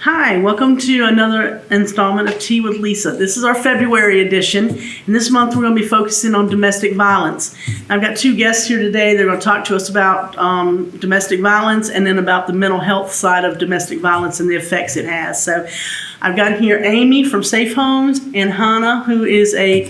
Hi, welcome to another installment of Tea with Lisa. This is our February edition, and this month we're going to be focusing on domestic violence. I've got two guests here today. They're going to talk to us about domestic violence and then about the mental health side of domestic violence and the effects it has. So I've got here Amy from Safe Homes and Hannah, who is a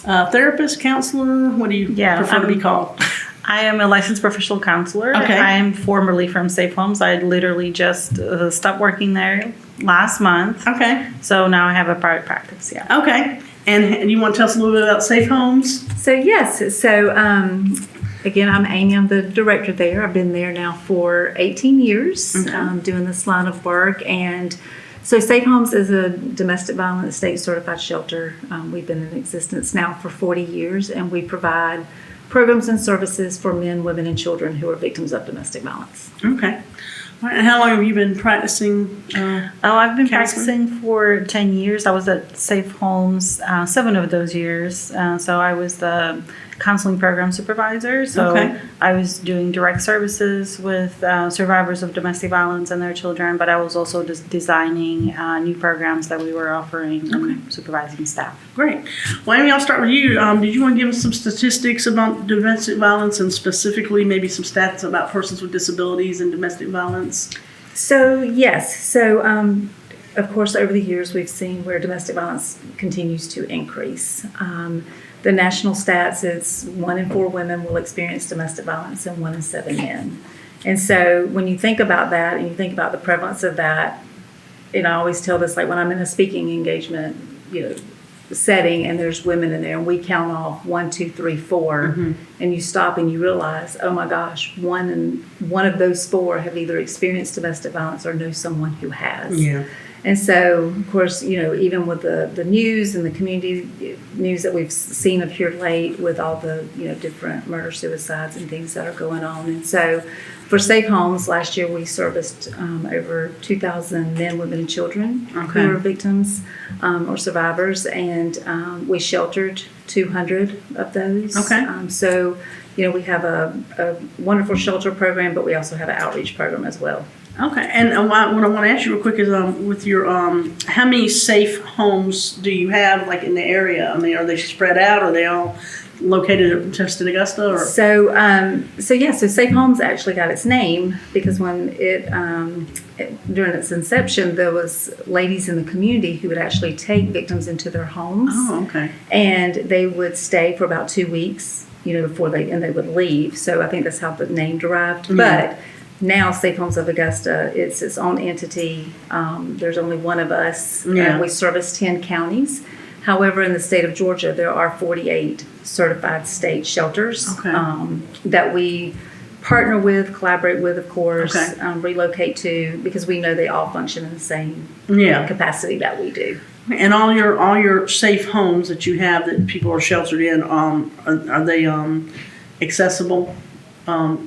therapist, counselor. What do you prefer to be called? I am a licensed professional counselor. Okay. I am formerly from Safe Homes. I literally just stopped working there last month. Okay. So now I have a private practice, yeah. Okay. And you want to tell us a little bit about Safe Homes? So yes, again, I'm Amy. I'm the director there. I've been there now for 18 years, doing this line of work. And so Safe Homes is a domestic violence state certified shelter. We've been in existence now for 40 years, and we provide programs and services for men, women, and children who are victims of domestic violence. Okay. All right. And how long have you been practicing? I've been counseling? practicing for 10 years. I was at Safe Homes 7 of those years. So I was the counseling program supervisor. So I was doing direct services with survivors of domestic violence and their children, but I was also just designing new programs that we were offering and supervising staff. Great. Well, Amy, I'll start with you. Did you want to give us some statistics about domestic violence and specifically maybe some stats about persons with disabilities and domestic violence? So yes. So of course, over the years, we've seen where domestic violence continues to increase. The national stats is 1 in 4 women will experience domestic violence and 1 in 7 men. And so when you think about that and you think about the prevalence of that, and I always tell this, like when I'm in a speaking engagement, setting and there's women in there and we count off 1, 2, 3, 4, and you stop and you realize, oh my gosh, one of those 4 have either experienced domestic violence or know someone who has. Yeah. And so, of course, even with the news and the community news that we've seen of here late with all the, different murder, suicides and things that are going on. And so for Safe Homes, last year we serviced over 2,000 men, women, and children who were victims or survivors. And we sheltered 200 of those. Okay. So, we have a wonderful shelter program, but we also have an outreach program as well. Okay, and what I want to ask you real quick is, with your, how many safe homes do you have, like in the area? I mean, are they spread out? Are they all located just in Augusta? Or? So Safe Homes actually got its name because when during its inception, there was ladies in the community who would actually take victims into their homes. Oh, okay. And they would stay for about 2 weeks, before they would leave. So I think that's how the name derived. Yeah. But now, Safe Homes of Augusta, it's its own entity. There's only one of us. Yeah. We service 10 counties. However, in the state of Georgia, there are 48 certified state shelters that we partner with, collaborate with, of course, relocate to, because we know they all function in the same capacity that we do. And all your safe homes that you have that people are sheltered in, are they accessible?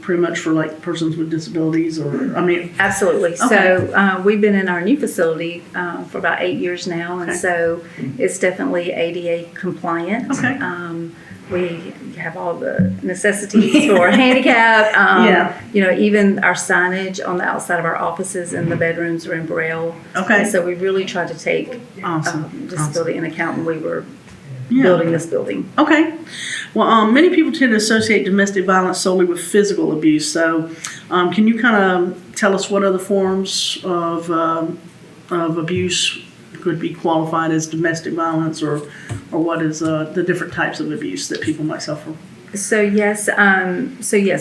Pretty much for like persons with disabilities, Absolutely. Okay. So we've been in our new facility for about 8 years now, and so it's definitely ADA compliant. Okay. We have all the necessities for handicap. Even our signage on the outside of our offices and the bedrooms are in Braille. Okay. And so we really tried to take disability in account when we were building this building. Okay. Well, many people tend to associate domestic violence solely with physical abuse. So, can you kind of tell us what other forms of abuse could be qualified as domestic violence, or what is the different types of abuse that people might suffer? So yes,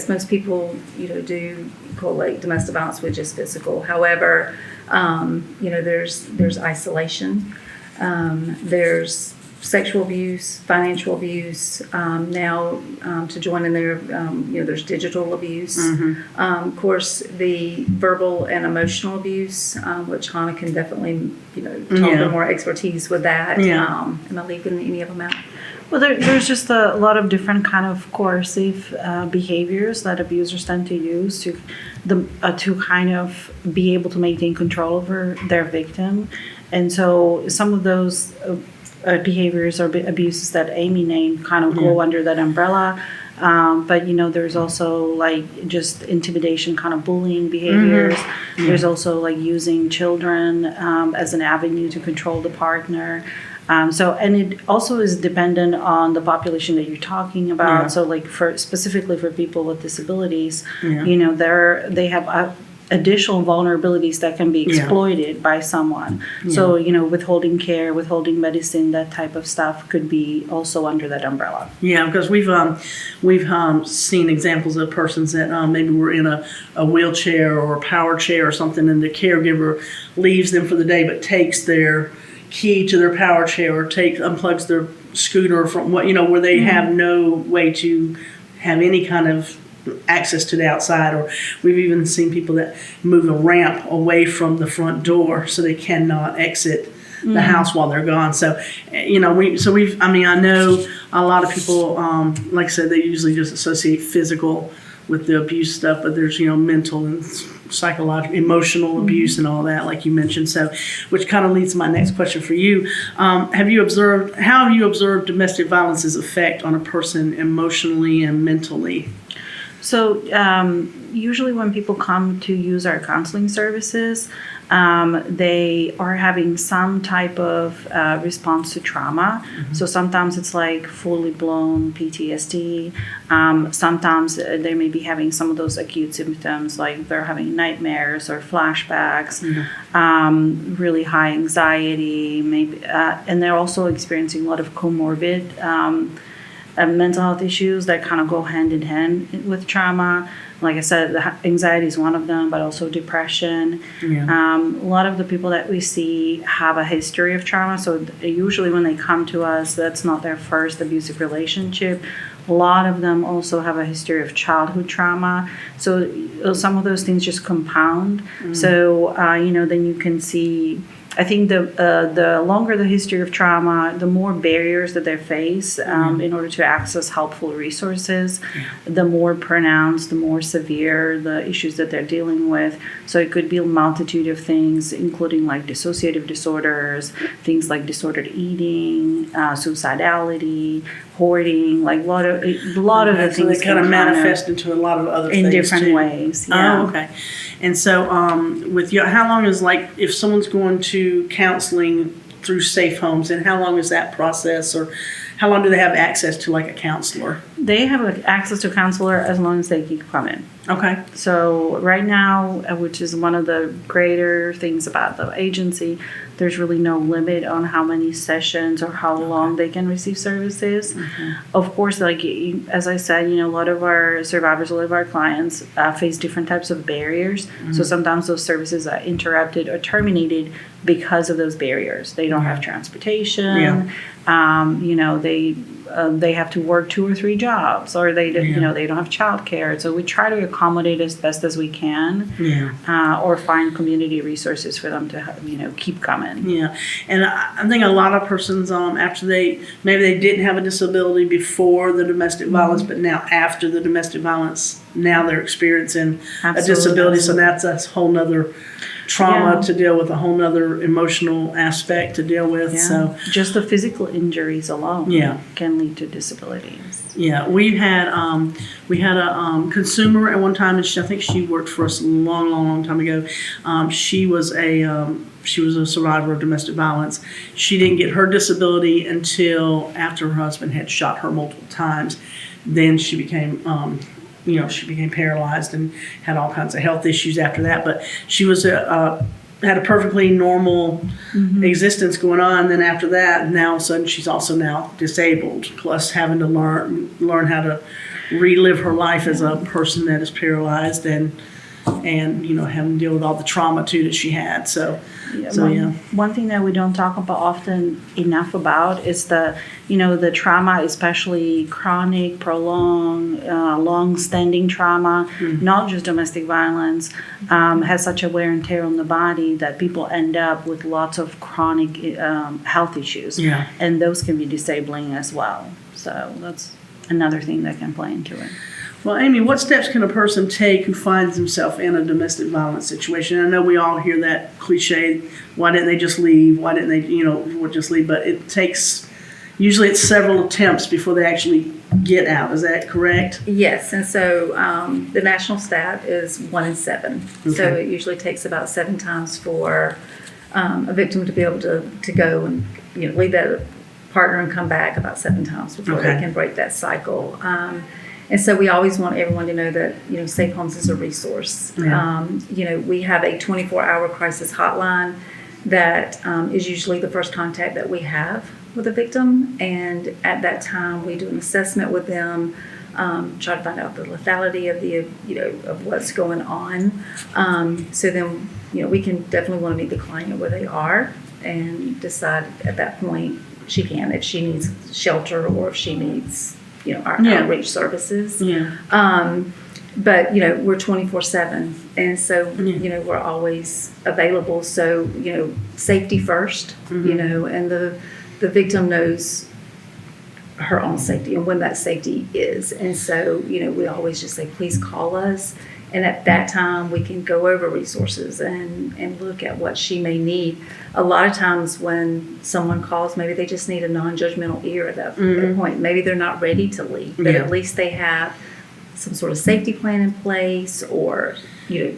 most people do correlate domestic violence with just physical. However, there's isolation, there's sexual abuse, financial abuse. Now, to join in there, there's digital abuse. Of course, the verbal and emotional abuse, which Hannah can definitely, talk a little more expertise with that. Am I leaving any of them out? Well, there's just a lot of different kind of coercive behaviors that abusers tend to use to kind of be able to maintain control over their victim. And so some of those behaviors or abuses that Amy named kind of go under that umbrella. But there's also like just intimidation, kind of bullying behaviors. There's also like using children as an avenue to control the partner. And it also is dependent on the population that you're talking about. Yeah. So like specifically for people with disabilities, Yeah. they have additional vulnerabilities that can be exploited by someone. Yeah. So, withholding care, withholding medicine, that type of stuff could be also under that umbrella. Yeah, because we've seen examples of persons that maybe were in a wheelchair or a power chair or something, and the caregiver leaves them for the day, but takes their key to their power chair or unplugs their scooter from where they have no way to have any kind of access to the outside. Or we've even seen people that move a ramp away from the front door so they cannot exit the house while they're gone. So, I know a lot of people, like I said, they usually just associate physical with the abuse stuff, but there's, mental and psychological, emotional abuse and all that, like you mentioned. So, which kind of leads to my next question for you. How have you observed domestic violence's effect on a person emotionally and mentally? So usually when people come to use our counseling services, they are having some type of response to trauma. So sometimes it's like fully blown PTSD. Sometimes they may be having some of those acute symptoms, like they're having nightmares or flashbacks, really high anxiety, maybe, and they're also experiencing a lot of comorbid mental health issues that kind of go hand in hand with trauma. Like I said, anxiety is one of them, but also depression. A lot of the people that we see have a history of trauma. So usually when they come to us, that's not their first abusive relationship. A lot of them also have a history of childhood trauma. So some of those things just compound. So, then you can see, I think the longer the history of trauma, the more barriers that they face in order to access helpful resources, the more pronounced, the more severe the issues that they're dealing with. So it could be a multitude of things, including like dissociative disorders, things like disordered eating, suicidality, hoarding, like a lot of the things. So they kind of manifest into a lot of other things in different too. ways. Yeah. Oh, okay. And so, with you, how long is if someone's going to counseling through Safe Homes, and how long is that process, or how long do they have access to like a counselor? They have access to a counselor as long as they keep coming. Okay. So right now, which is one of the greater things about the agency, there's really no limit on how many sessions or how long they can receive services. Of course, like as I said, a lot of our survivors, a lot of our clients face different types of barriers. So sometimes those services are interrupted or terminated because of those barriers. They don't have transportation. They have to work 2 or 3 jobs, or they don't have childcare. So we try to accommodate as best as we can, or find community resources for them to keep coming. Yeah, and I think a lot of persons after maybe they didn't have a disability before the domestic violence, but now after the domestic violence, now they're experiencing a disability. So that's a whole nother trauma to deal with, a whole nother emotional aspect to deal with. So just the physical injuries alone can lead to disabilities. Yeah, we had a consumer at one time, and I think she worked for us a long time ago. She was a survivor of domestic violence. She didn't get her disability until after her husband had shot her multiple times. Then she became paralyzed and had all kinds of health issues after that. But she was had a perfectly normal existence going on. Then after that, now all of a sudden she's also now disabled, plus having to learn how to relive her life as a person that is paralyzed and having to deal with all the trauma too that she had. One thing that we don't talk about often enough about is the trauma, especially chronic, prolonged, long-standing trauma, not just domestic violence, has such a wear and tear on the body that people end up with lots of chronic health issues. Yeah. And those can be disabling as well. So that's another thing that can play into it. Well, Amy, what steps can a person take who finds himself in a domestic violence situation? I know we all hear that cliche, why didn't they just leave? Why didn't they, just leave? But it takes usually it's several attempts before they actually get out. Is that correct? Yes, and so the national stat is 1 in 7. So Okay. it usually takes about 7 times for a victim to be able to go and leave that partner and come back about 7 times before they Okay. can break that cycle. And so we always want everyone to know that Safe Homes is a resource. Yeah. We have a 24-hour crisis hotline that is usually the first contact that we have with a victim, and at that time we do an assessment with them, try to find out the lethality of of what's going on. So then we can definitely want to meet the client where they are and decide at that point if she needs shelter or if she needs our Yeah. outreach services. Yeah. But we're 24/7, and so Yeah. we're always available. So safety first, and the victim knows her own safety and when that safety is. And so we always just say, please call us, and at that time we can go over resources and look at what she may need. A lot of times when someone calls, maybe they just need a non-judgmental ear at that point. Maybe they're not ready to leave, but Yeah. at least they have some sort of safety plan in place, or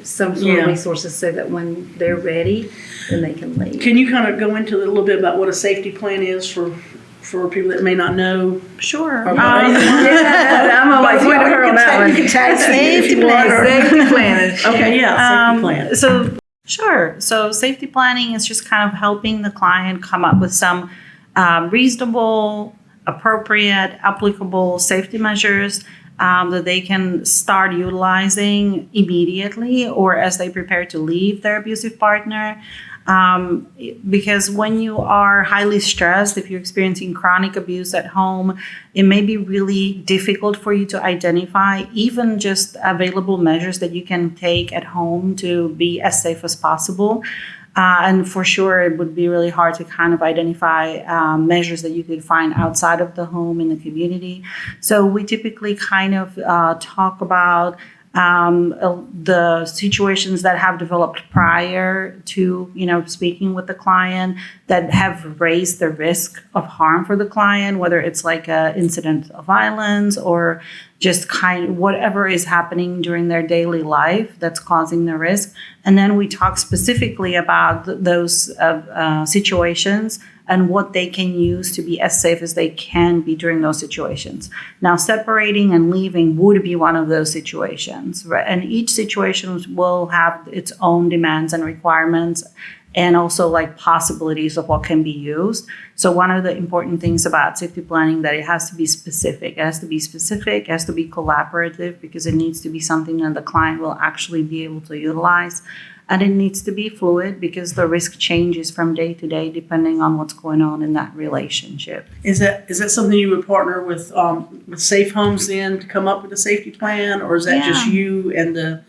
some sort Yeah. of resources so that when they're ready, then they can leave. Can you kind of go into a little bit about what a safety plan is for people that may not know? Sure. Okay. Yeah, I'm gonna point her on that one. Safety plan. Safety plan. Okay, yeah, safety plan. So safety planning is just kind of helping the client come up with some reasonable, appropriate, applicable safety measures that they can start utilizing immediately or as they prepare to leave their abusive partner. Because when you are highly stressed, if you're experiencing chronic abuse at home, it may be really difficult for you to identify even just available measures that you can take at home to be as safe as possible. And for sure, it would be really hard to kind of identify measures that you could find outside of the home in the community. So we typically kind of talk about the situations that have developed prior to, speaking with the client that have raised the risk of harm for the client, whether it's like an incident of violence or just whatever is happening during their daily life that's causing the risk. And then we talk specifically about those situations and what they can use to be as safe as they can be during those situations. Now, separating and leaving would be one of those situations, right? And each situation will have its own demands and requirements, and also like possibilities of what can be used. So one of the important things about safety planning that it has to be specific. It has to be specific, it has to be collaborative, because it needs to be something that the client will actually be able to utilize. And it needs to be fluid because the risk changes from day to day depending on what's going on in that relationship. Is that something you would partner with Safe Homes then to come up with a safety plan, or is that just you and the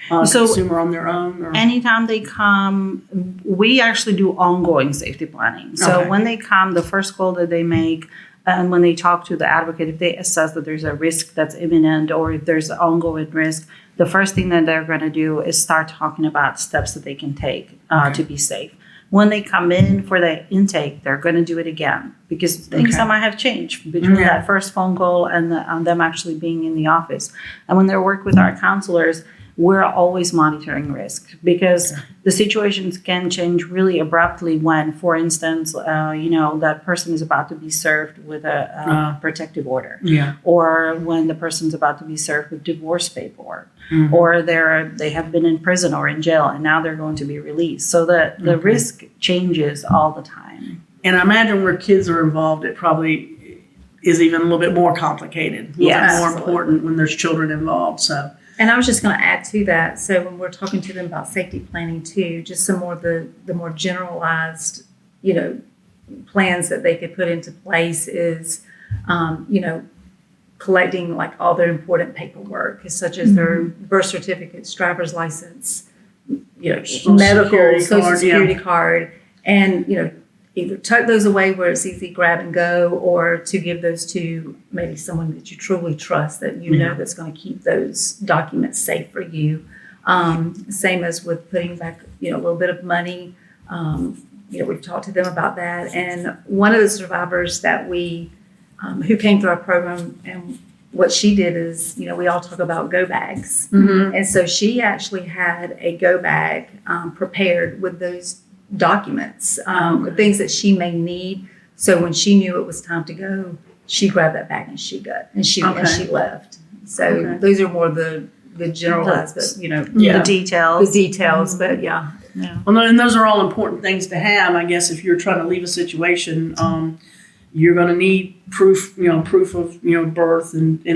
consumer on their own? Or? Anytime they come, we actually do ongoing safety planning. So Okay. when they come, the first call that they make, and when they talk to the advocate, if they assess that there's a risk that's imminent or if there's ongoing risk, the first thing that they're going to do is start talking about steps that they can take to be safe. When they come in for the intake, they're going to do it again because things that might have changed between that first phone call and them actually being in the office. And when they work with our counselors, we're always monitoring risk because the situations can change really abruptly when, for instance, that person is about to be served with a protective order, or when the person's about to be served with divorce paperwork, or they have been in prison or in jail and now they're going to be released. So the risk changes all the time. And I imagine where kids are involved, it probably is even a little bit more complicated, a little bit more important when there's children involved. So. And I was just going to add to that. So when we're talking to them about safety planning too, just some more of the more generalized, plans that they could put into place is, collecting like all their important paperwork, such as their birth certificates, driver's license, medical, social security card, and either tuck those away where it's easy grab and go, or to give those to maybe someone that you truly trust that know that's going to keep those documents safe for you. Same as with putting back a little bit of money we've talked to them about that. And one of the survivors that who came through our program, and what she did is, we all talk about go bags. Mm-hmm. And so she actually had a go bag prepared with those documents, things that she may need. So when she knew it was time to go, she grabbed that bag and she left. So those are more the generalized, but the details. But yeah. Well, and those are all important things to have. I guess if you're trying to leave a situation, you're going to need proof of birth and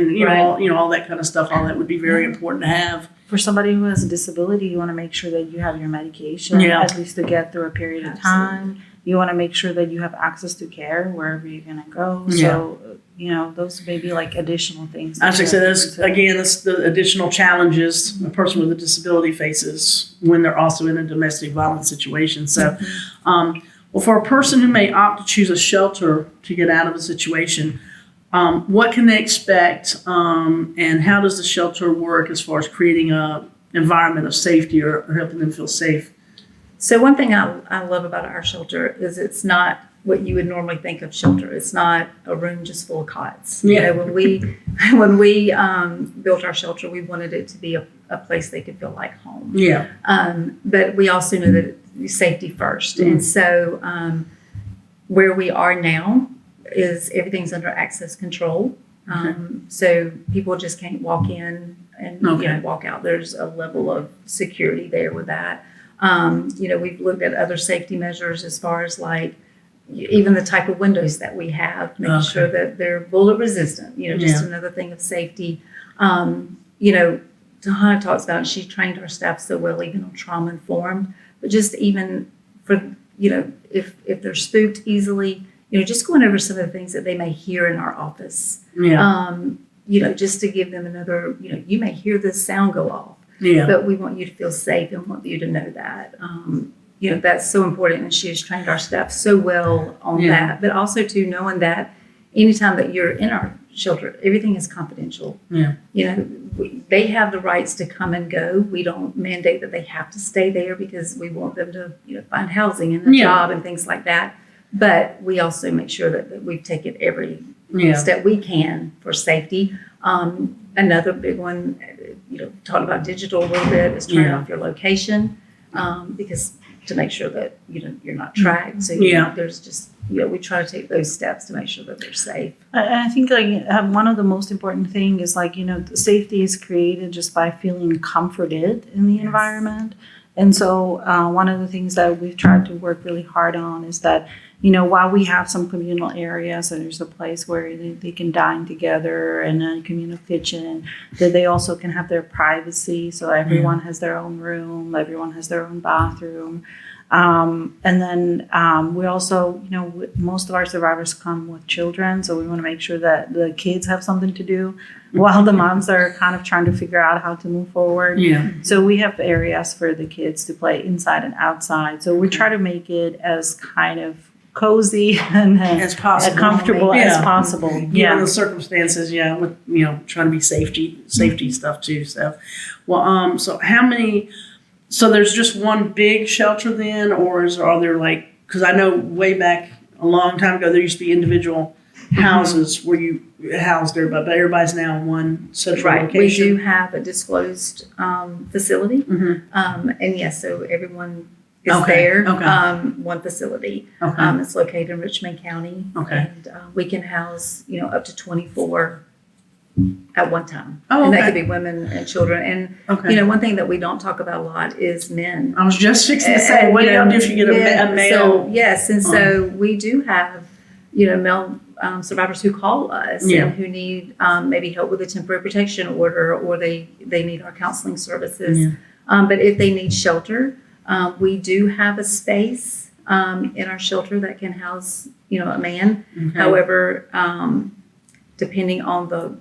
all that kind of stuff. All that would be very important to have. For somebody who has a disability, you want to make sure that you have your medication, at least to get through a period of time. You want to make sure that you have access to care wherever you're going to go. So, those may be like additional things. I should say that's the additional challenges a person with a disability faces when they're also in a domestic violence situation. So, well, for a person who may opt to choose a shelter to get out of a situation, what can they expect, and how does the shelter work as far as creating an environment of safety or helping them feel safe? So one thing I love about our shelter is it's not what you would normally think of shelter. It's not a room just full of cots. Yeah. When we built our shelter, we wanted it to be a place they could feel like home. Yeah. But we also knew that safety first. And so where we are now is everything's under access control. So people just can't walk in and walk out. There's a level of security there with that. We've looked at other safety measures as far as like even the type of windows that we have, making sure that they're bullet resistant, just another thing of safety. Tahana talks about, and she trained our staff so well, even on trauma informed, but just even for, if they're spooked easily, just going over some of the things that they may hear in our office. Just to give them another, you may hear this sound go off. But we want you to feel safe and want you to know that. That's so important. And she has trained our staff so well on that. But also, too, knowing that anytime that you're in our shelter, everything is confidential. They have the rights to come and go. We don't mandate that they have to stay there because we want them to find housing and a job and things like that. But we also make sure that we've taken every step we can for safety. Another big one, talking about digital a little bit, is turning off your location because to make sure that you're not tracked. So there's just we try to take those steps to make sure that they're safe. I think one of the most important thing is safety is created just by feeling comforted in the environment. And so one of the things that we've tried to work really hard on is that, while we have some communal areas and there's a place where they can dine together and a communal kitchen, that they also can have their privacy. So everyone has their own room, everyone has their own bathroom. And then we also, most of our survivors come with children. So we want to make sure that the kids have something to do while the moms are kind of trying to figure out how to move forward. So we have areas for the kids to play inside and outside. So we try to make it as kind of cozy and as possible, and comfortable as possible. Given the circumstances, with trying to be safety stuff too. So, well, so how many? So there's just one big shelter then, or are there because I know way back a long time ago there used to be individual houses where you housed everybody, but everybody's now in one central location. We do have a disclosed facility, and yes, so everyone is there. One facility. It's located in Richmond County, and we can house up to 24 at one time. And that could be women and children. And one thing that we don't talk about a lot is men. I was just fixing to say, what do you do if you get a male? So, yes, and so we do have male survivors who call us and who need maybe help with a temporary protection order, or they need our counseling services. But if they need shelter, we do have a space in our shelter that can house a man. However, depending on the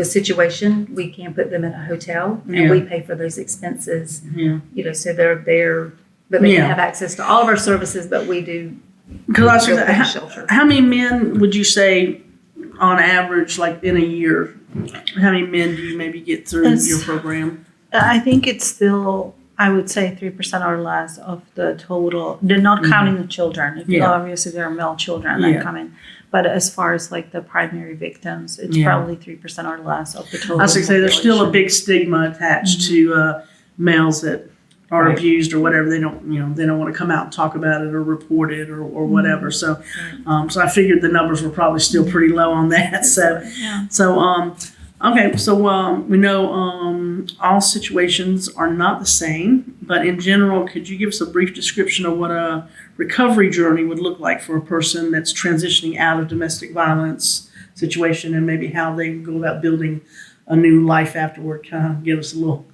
situation, we can put them in a hotel, and we pay for those expenses. So they're there, but they can have access to all of our services. But we do. Because how many men would you say, on average, in a year, how many men do you maybe get through your program? I think it's still. I would say 3% or less of the total. They're not counting the children. Obviously, there are male children that come in. But as far as like the primary victims, it's probably 3% or less of the total. I was going to say there's still a big stigma attached to males that are abused or whatever. They don't want to come out and talk about it or report it or whatever. So, so I figured the numbers were probably still pretty low on that. Okay, so we know all situations are not the same, but in general, could you give us a brief description of what a recovery journey would look like for a person that's transitioning out of domestic violence situation, and maybe how they go about building a new life afterward? Kind of give us a little,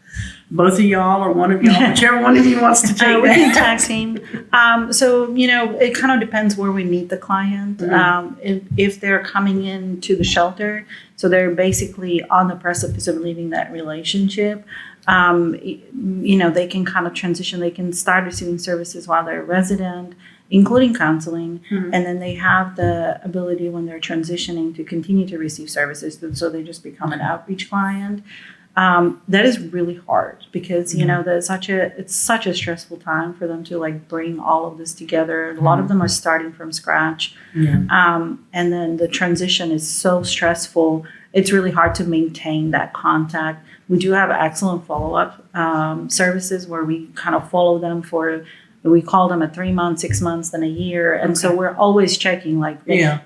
both of y'all or one of y'all, whichever one of you wants to take we can that. tag team. So, it kind of depends where we meet the client. If they're coming into the shelter, so they're basically on the precipice of leaving that relationship, they can kind of transition. They can start receiving services while they're a resident, including counseling, and then they have the ability when they're transitioning to continue to receive services. So they just become an outreach client. That is really hard because it's such a stressful time for them to like bring all of this together. A lot of them are starting from scratch, and then the transition is so stressful. It's really hard to maintain that contact. We do have excellent follow-up services where we kind of follow them for. We call them at 3 months, 6 months, then a year. And so we're always checking, like,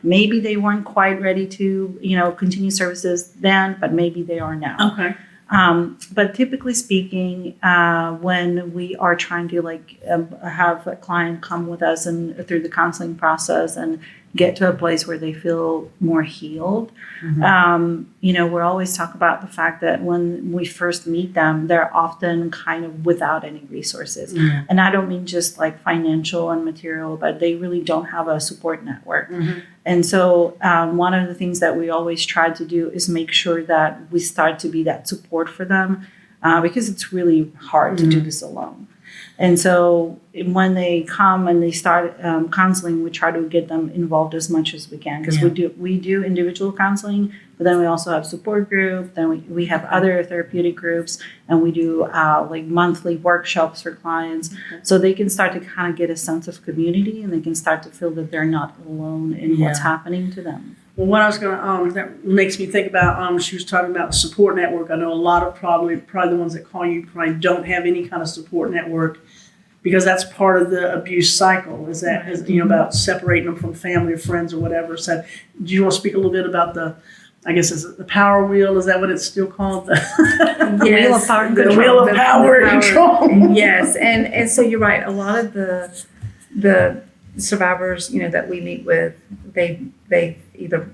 maybe they weren't quite ready to, continue services then, but maybe they are now. Okay. But typically speaking, when we are trying to have a client come with us and through the counseling process and get to a place where they feel more healed, we're always talk about the fact that when we first meet them, they're often kind of without any resources. And I don't mean just like financial and material, but they really don't have a support network. And so one of the things that we always try to do is make sure that we start to be that support for them because it's really hard to do this alone. And so when they come and they start counseling, we try to get them involved as much as we can because we do individual counseling, but then we also have support group. Then we have other therapeutic groups, and we do monthly workshops for clients, so they can start to kind of get a sense of community, and they can start to feel that they're not alone in what's happening to them. Well, what I was going to, that makes me think about, she was talking about the support network. I know a lot of probably the ones that call you probably don't have any kind of support network because that's part of the abuse cycle, is about separating them from family or friends or whatever. So do you want to speak a little bit about the power wheel? Is that what it's still called? Yes, the wheel of power and control. The wheel of power and control. Yes, and so you're right. A lot of the survivors, that we meet with, they either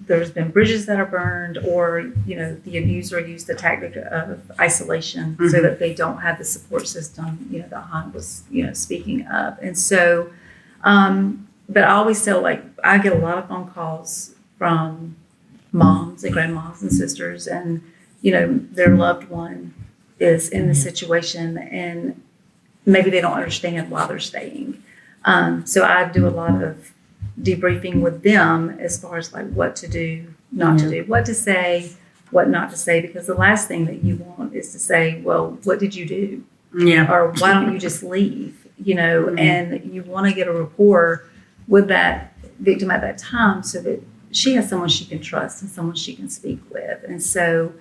there's been bridges that are burned, or the abuser used the tactic of isolation so that they don't have the support system that Han was speaking of. And so but I always tell, I get a lot of phone calls from moms and grandmas and sisters, and their loved one is in the situation and maybe they don't understand why they're staying. So I do a lot of debriefing with them as far as what to do, not to do, what to say, what not to say, because the last thing that you want is to say, well, what did you do? Or why don't you just leave? And you want to get a rapport with that victim at that time so that she has someone she can trust and someone she can speak with. And so,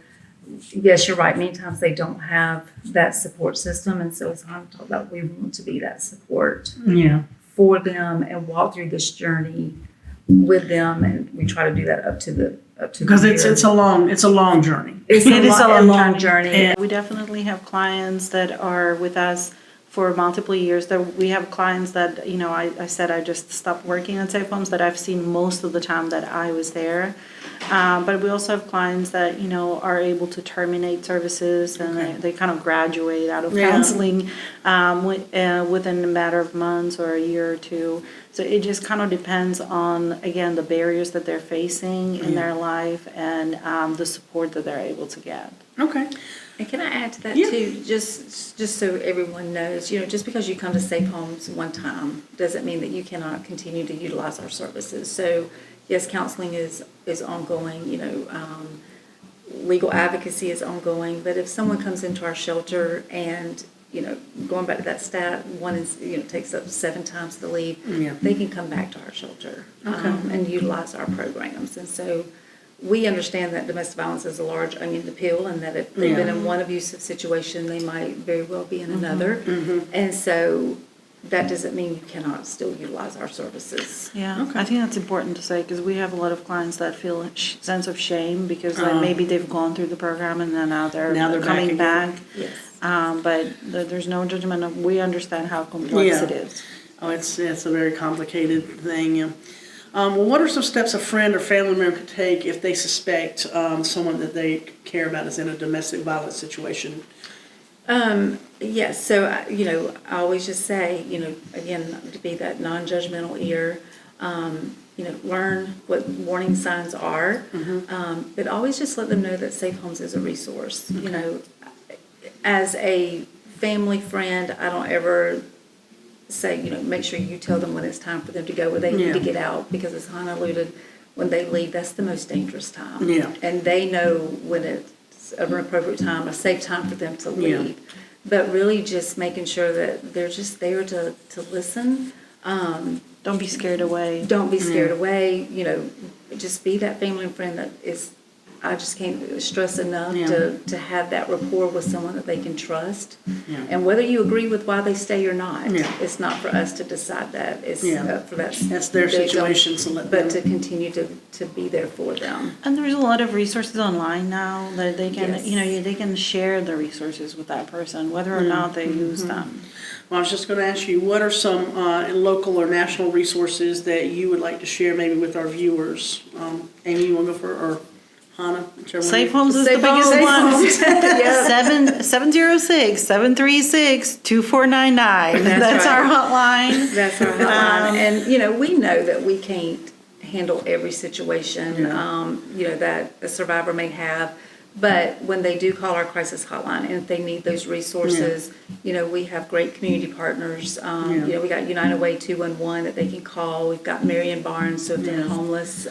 yes, you're right. Many times they don't have that support system. And so as I'm talking about, we want to be that support for them and walk through this journey with them. And we try to do that up to because it's a long journey. It is a long journey. And we definitely have clients that are with us for multiple years. That we have clients that, I said I just stopped working at Safe Homes, that I've seen most of the time that I was there. But we also have clients that, are able to terminate services and they kind of graduate out of counseling within a matter of months or a year or two. So it just kind of depends on, again, the barriers that they're facing in their life and the support that they're able to get. Okay. And can I add to that too, just so everyone knows, just because you come to Safe Homes one time doesn't mean that you cannot continue to utilize our services. So yes, counseling is ongoing, legal advocacy is ongoing, but if someone comes into our shelter and going back to that stat, one is, takes up 7 times the leave. Yeah. They can come back to our shelter Okay. and utilize our programs. And so we understand that domestic violence is a large onion to peel, and that if they've been in one abusive situation, they might very well be in another. And so that doesn't mean you cannot still utilize our services. Yeah, I think that's important to say, because we have a lot of clients that feel a sense of shame because maybe they've gone through the program and then now they're coming back. Yes. But there's no judgment of, we understand how complex it is. Oh, it's a very complicated thing. Well, what are some steps a friend or family member could take if they suspect someone that they care about is in a domestic violence situation? Yes, so, I always just say, again, to be that non-judgmental ear, learn what warning signs are, but always just let them know that Safe Homes is a resource. As a family friend, I don't ever say, make sure you tell them when it's time for them to go, where they need to get out, because as Hannah alluded, when they leave, that's the most dangerous time. Yeah. And they know when it's an appropriate time, a safe time for them to leave. But really just making sure that they're just there to listen. Don't be scared away. Don't be scared away. Just be that family and friend that is, I just can't stress enough to have that rapport with someone that they can trust. And whether you agree with why they stay or not, it's not for us to decide that. It's for that's their situation, so let them. But to continue to be there for them. And there's a lot of resources online now that they can, Yes. they can share the resources with that person, whether or not they use them. Well, I was just going to ask you, what are some local or national resources that you would like to share maybe with our viewers? Amy, you want to go for, or Hannah? whichever one Safe you- Homes is the Safe biggest Homes. one. 706-736-2499. That's our hotline. That's our hotline. And, we know that we can't handle every situation, that a survivor may have. But when they do call our crisis hotline, and if they need those resources, we have great community partners. We got United Way 211 that they can call. We've got Marion Barnes, so if they're homeless.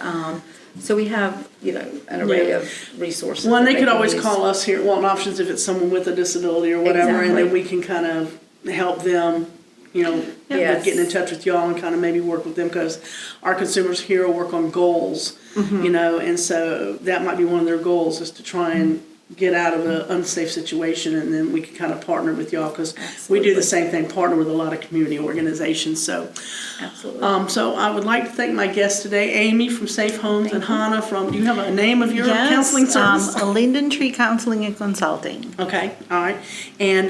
So we have, an array of resources. Well, and that they could can always use. call us here at Walton Options if it's someone with a disability or whatever, and then Exactly. we can kind of help them, with Yes. getting in touch with y'all and kind of maybe work with them, because our consumers here work on goals, and so that might be one of their goals, is to try and get out of an unsafe situation, and then we can kind of partner with y'all, because we do the same thing, partner with a lot of community organizations. So, Absolutely. so I would like to thank my guests today, Amy from Safe Homes and Hannah from. Do you have a name of your counseling service? Linden Tree Counseling and Consulting. Okay, all right. And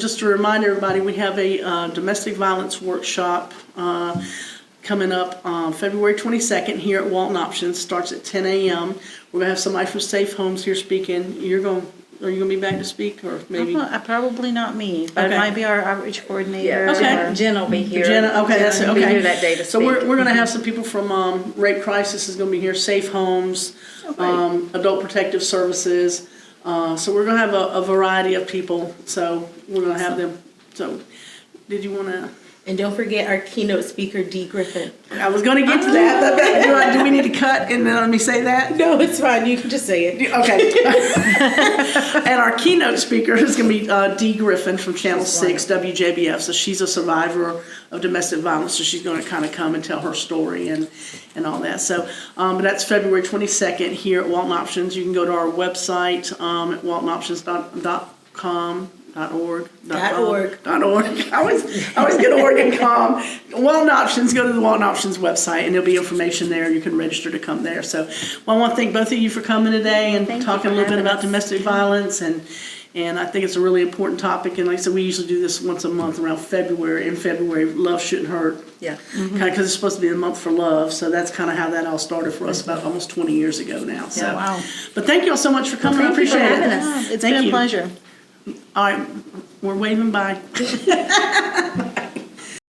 just to remind everybody, we have a domestic violence workshop coming up February 22nd here at Walton Options. Starts at 10 a.m. We're going to have somebody from Safe Homes here speaking. Are you going to be back to speak, or maybe? Probably not me, but Okay. it might be our outreach coordinator. Okay. Jen will be here. Jenna, okay, that's it, Jen will okay. be here that day to So speak. we're going to have some people from Rape Crisis is going to be here, Safe Homes, Adult Protective Services. So we're going to have a variety of people. So we're going to have them. So did you want to? And don't forget our keynote speaker, Dee Griffin. I was going to get to that. But do we need to cut and then let me say that? No, it's fine. You can just say it. Okay. And our keynote speaker is going to be Dee Griffin from Channel 6 WJBF. So she's a survivor of domestic violence. So she's going to kind of come and tell her story and all that. So but that's February 22nd here at Walton Options. You can go to our website at waltonoptions.com. .org. I always get org and com. Walton Options, go to the Walton Options website and there'll be information there. You can register to come there. So I want to thank both of you for coming today and talking a little bit about domestic violence, and I think it's a really important topic. And like I said, we usually do this once a month around February. In February, love shouldn't hurt. Yeah. Kind of because it's supposed to be a month for love. So that's kind of how that all started for us about almost 20 years ago now. So, Yeah, wow. But thank you all so much for coming. I Thank you for appreciate having it. us. It's Thank been a you. pleasure. All right, we're waving bye.